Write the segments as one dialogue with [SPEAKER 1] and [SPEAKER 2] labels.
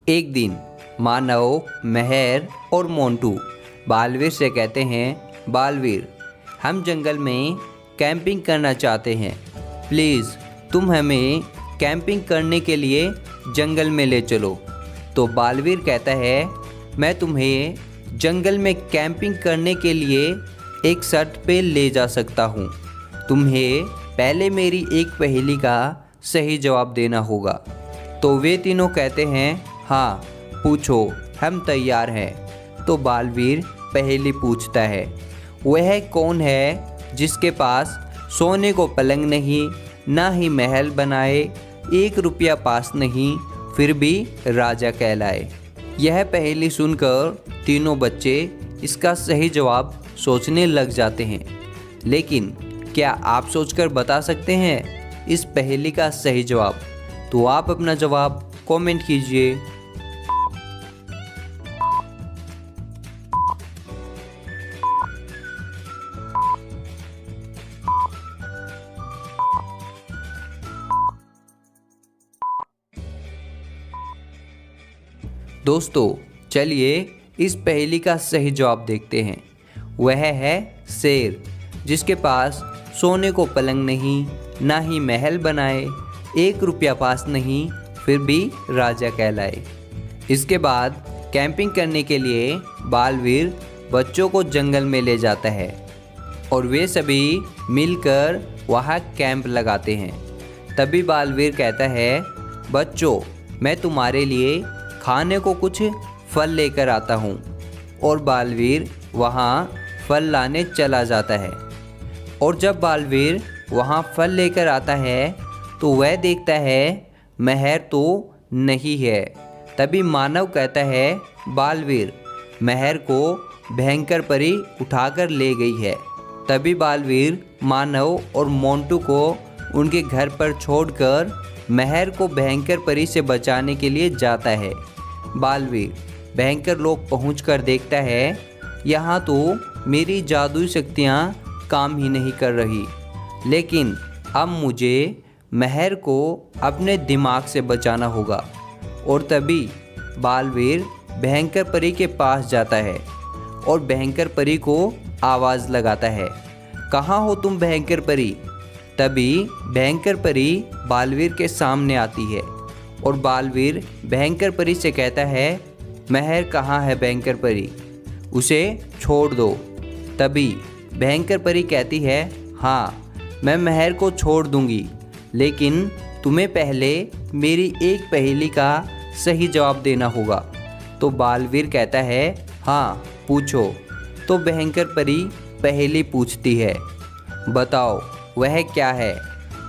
[SPEAKER 1] एक दिन मानव, मेहर और मोंटू बालवीर से कहते हैं, बालवीर, हम जंगल में कैंपिंग करना चाहते हैं। प्लीज़ तुम हमें कैंपिंग करने के लिए जंगल में ले चलो। तो बालवीर कहता है, मैं तुम्हें जंगल में कैंपिंग करने के लिए एक शर्त पे ले जा सकता हूँ। तुम्हें पहले मेरी एक पहेली का सही जवाब देना होगा। तो वे तीनों कहते हैं, हाँ पूछो, हम तैयार हैं। तो बालवीर पहेली पूछता है, वह कौन है जिसके पास सोने को पलंग नहीं, ना ही महल बनाए, 1 रुपया पास नहीं, फिर भी राजा कहलाए। यह पहेली सुनकर तीनों बच्चे इसका सही जवाब सोचने लग जाते हैं। लेकिन क्या आप सोचकर बता सकते हैं इस पहेली का सही जवाब? तो आप अपना जवाब कमेंट कीजिए। दोस्तों चलिए इस पहेली का सही जवाब देखते हैं। वह है शेर, जिसके पास सोने को पलंग नहीं, ना ही महल बनाए, 1 रुपया पास नहीं, फिर भी राजा कहलाए। इसके बाद कैंपिंग करने के लिए बालवीर बच्चों को जंगल में ले जाता है और वे सभी मिलकर वहाँ कैंप लगाते हैं। तभी बालवीर कहता है, बच्चों, मैं तुम्हारे लिए खाने को कुछ फल लेकर आता हूँ। और बालवीर वहाँ फल लाने चला जाता है। और जब बालवीर वहाँ फल लेकर आता है तो वह देखता है मेहर तो नहीं है। तभी मानव कहता है, बालवीर, मेहर को भयंकर परी उठाकर ले गई है। तभी बालवीर मानव और मोंटू को उनके घर पर छोड़कर मेहर को भयंकर परी से बचाने के लिए जाता है। बालवीर भयंकर लोक पहुंचकर देखता है, यहाँ तो मेरी जादुई शक्तियाँ काम ही नहीं कर रही, लेकिन अब मुझे मेहर को अपने दिमाग से बचाना होगा। और तभी बालवीर भयंकर परी के पास जाता है और भयंकर परी को आवाज़ लगाता है, कहाँ हो तुम भयंकर परी? तभी भयंकर परी बालवीर के सामने आती है और बालवीर भयंकर परी से कहता है, मेहर कहाँ है भयंकर परी? उसे छोड़ दो। तभी भयंकर परी कहती है, हाँ मैं मेहर को छोड़ दूंगी, लेकिन तुम्हें पहले मेरी एक पहेली का सही जवाब देना होगा। तो बालवीर कहता है, हाँ पूछो। तो भयंकर परी पहेली पूछती है, बताओ वह क्या है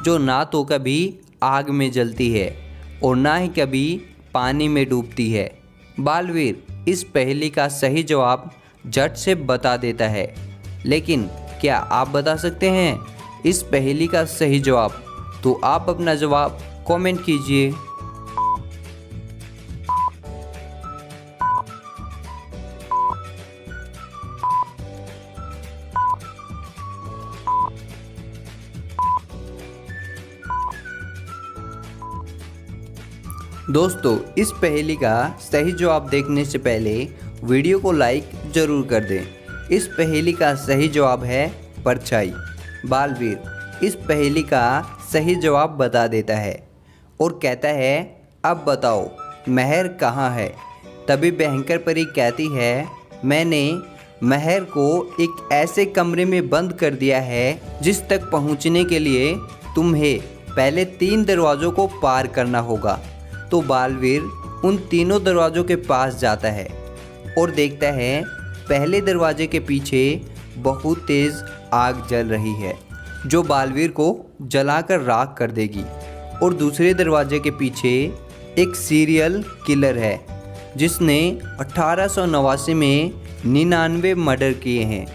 [SPEAKER 1] जो ना तो कभी आग में जलती है और ना ही कभी पानी में डूबती है? बालवीर इस पहेली का सही जवाब झट से बता देता है। लेकिन क्या आप बता सकते हैं इस पहेली का सही जवाब? तो आप अपना जवाब कमेंट कीजिए। दोस्तों इस पहेली का सही जवाब देखने से पहले वीडियो को लाइक ज़रूर कर दें। इस पहेली का सही जवाब है परछाई। बालवीर इस पहेली का सही जवाब बता देता है और कहता है, अब बताओ मेहर कहाँ है? तभी भयंकर परी कहती है, मैंने मेहर को एक ऐसे कमरे में बंद कर दिया है जिस तक पहुँचने के लिए तुम्हें पहले 3 दरवाज़ों को पार करना होगा। तो बालवीर उन तीनों दरवाज़ों के पास जाता है और देखता है पहले दरवाजे के पीछे बहुत तेज़ आग जल रही है जो बालवीर को जलाकर राख कर देगी। और दूसरे दरवाजे के पीछे एक सीरियल किलर है जिसने 1889 में 99 मर्डर किए हैं।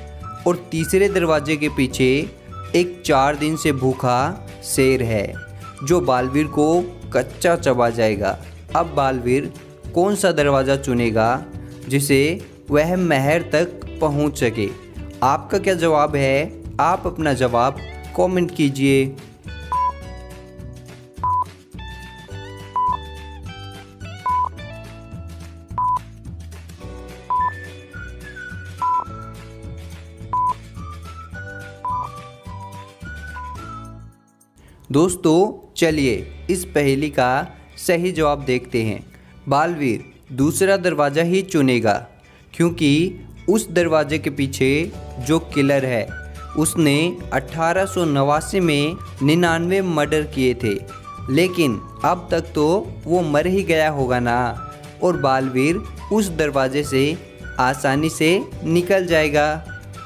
[SPEAKER 1] और तीसरे दरवाजे के पीछे एक 4 दिन से भूखा शेर है जो बालवीर को कच्चा चबा जाएगा। अब बालवीर कौन सा दरवाज़ा चुनेगा जिसे वह मेहर तक पहुंच सके? आपका क्या जवाब है? आप अपना जवाब कमेंट कीजिए। दोस्तों चलिए इस पहेली का सही जवाब देखते हैं। बालवीर दूसरा दरवाज़ा ही चुनेगा क्योंकि उस दरवाजे के पीछे जो किलर है उसने 1889 में 99 मर्डर किए थे, लेकिन अब तक तो वो मर ही गया होगा ना, और बालवीर उस दरवाजे से आसानी से निकल जाएगा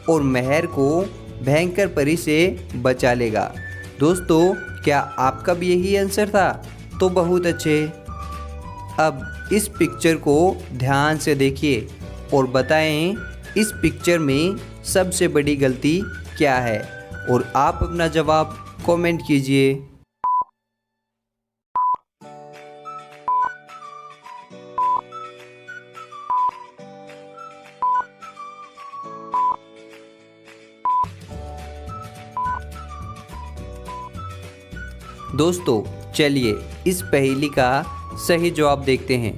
[SPEAKER 1] और मेहर को भयंकर परी से बचा लेगा। दोस्तों क्या आपका भी यही आंसर था? तो बहुत अच्छे। अब इस पिक्चर को ध्यान से देखिए और बताएं इस पिक्चर में सबसे बड़ी गलती क्या है, और आप अपना जवाब कमेंट कीजिए। दोस्तों चलिए इस पहेली का सही जवाब देखते हैं।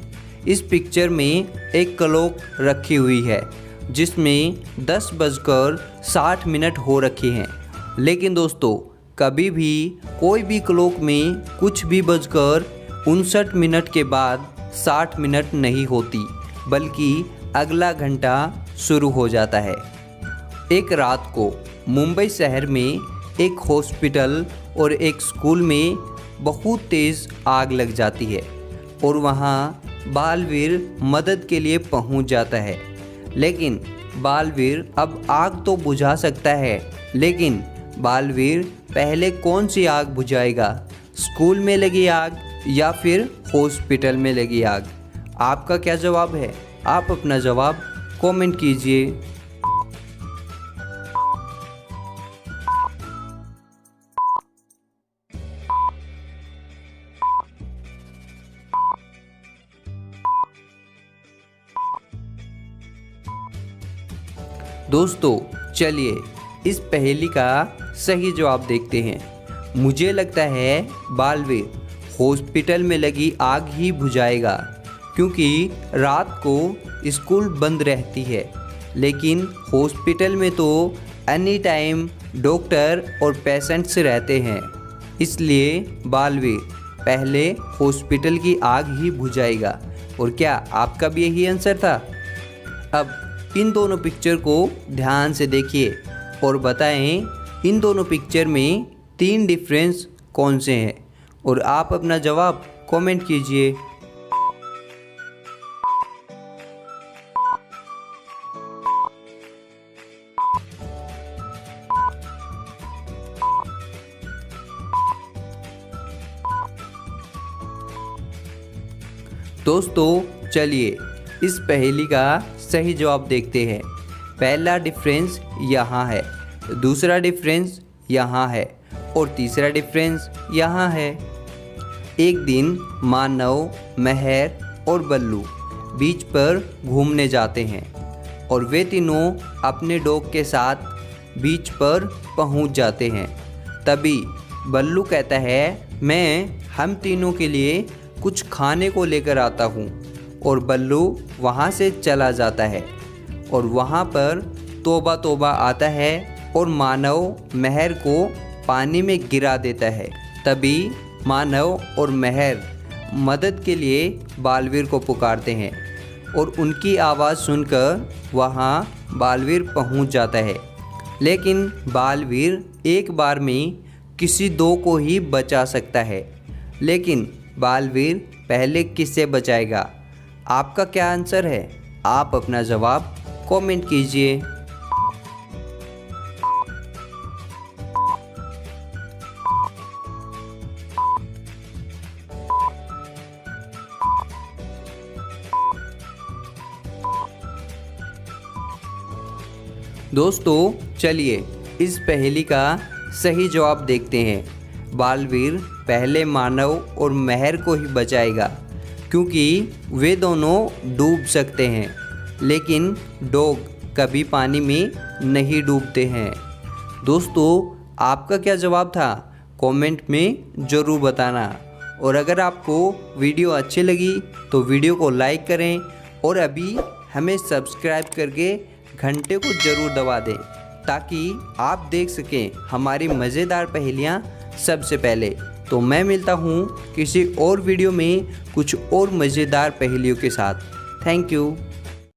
[SPEAKER 1] इस पिक्चर में एक क्लॉक रखी हुई है जिसमें 10:60 हो रखे हैं, लेकिन दोस्तों कभी भी कोई भी क्लॉक में कुछ भी 59 के बाद 60 नहीं होती, बल्कि अगला घंटा शुरू हो जाता है। एक रात को मुंबई शहर में एक हॉस्पिटल और एक स्कूल में बहुत तेज़ आग लग जाती है और वहाँ बालवीर मदद के लिए पहुँच जाता है। लेकिन बालवीर अब आग तो बुझा सकता है, लेकिन बालवीर पहले कौन सी आग बुझाएगा? स्कूल में लगी आग या फिर हॉस्पिटल में लगी आग? आपका क्या जवाब है? आप अपना जवाब कमेंट कीजिए। दोस्तों चलिए इस पहेली का सही जवाब देखते हैं। मुझे लगता है बालवीर हॉस्पिटल में लगी आग ही बुझाएगा, क्योंकि रात को स्कूल बंद रहती है, लेकिन हॉस्पिटल में तो एनी टाइम डॉक्टर और पेशेंट्स रहते हैं, इसलिए बालवीर पहले हॉस्पिटल की आग ही बुझाएगा। और क्या आपका भी यही आंसर था? अब इन दोनों पिक्चर को ध्यान से देखिए और बताएं इन दोनों पिक्चर में 3 डिफरेंस कौन से हैं, और आप अपना जवाब कमेंट कीजिए। दोस्तों चलिए इस पहेली का सही जवाब देखते हैं। पहला डिफरेंस यहाँ है, दूसरा डिफरेंस यहाँ है और तीसरा डिफरेंस यहाँ है। एक दिन मानव, मेहर और बल्लू बीच पर घूमने जाते हैं और वे तीनों अपने डॉग के साथ बीच पर पहुंच जाते हैं। तभी बल्लू कहता है, मैं हम तीनों के लिए कुछ खाने को लेकर आता हूँ, और बल्लू वहाँ से चला जाता है और वहाँ पर तौबा तौबा आता है और मानव मेहर को पानी में गिरा देता है। तभी मानव और मेहर मदद के लिए बालवीर को पुकारते हैं और उनकी आवाज़ सुनकर वहाँ बालवीर पहुँच जाता है, लेकिन बालवीर एक बार में किसी 2 को ही बचा सकता है। लेकिन बालवीर पहले किससे बचाएगा? आपका क्या आंसर है? आप अपना जवाब कमेंट कीजिए। दोस्तों चलिए इस पहेली का सही जवाब देखते हैं। बालवीर पहले मानव और मेहर को ही बचाएगा, क्योंकि वे दोनों डूब सकते हैं, लेकिन डॉग कभी पानी में नहीं डूबते हैं। दोस्तों आपका क्या जवाब था? कमेंट में ज़रूर बताना। और अगर आपको वीडियो अच्छी लगी तो वीडियो को लाइक करें और अभी हमें सब्सक्राइब करके घंटे को ज़रूर दबा दें, ताकि आप देख सकें हमारी मज़ेदार पहेलियाँ सबसे पहले। तो मैं मिलता हूँ किसी और वीडियो में कुछ और मज़ेदार पहेलियों के साथ। Thank you.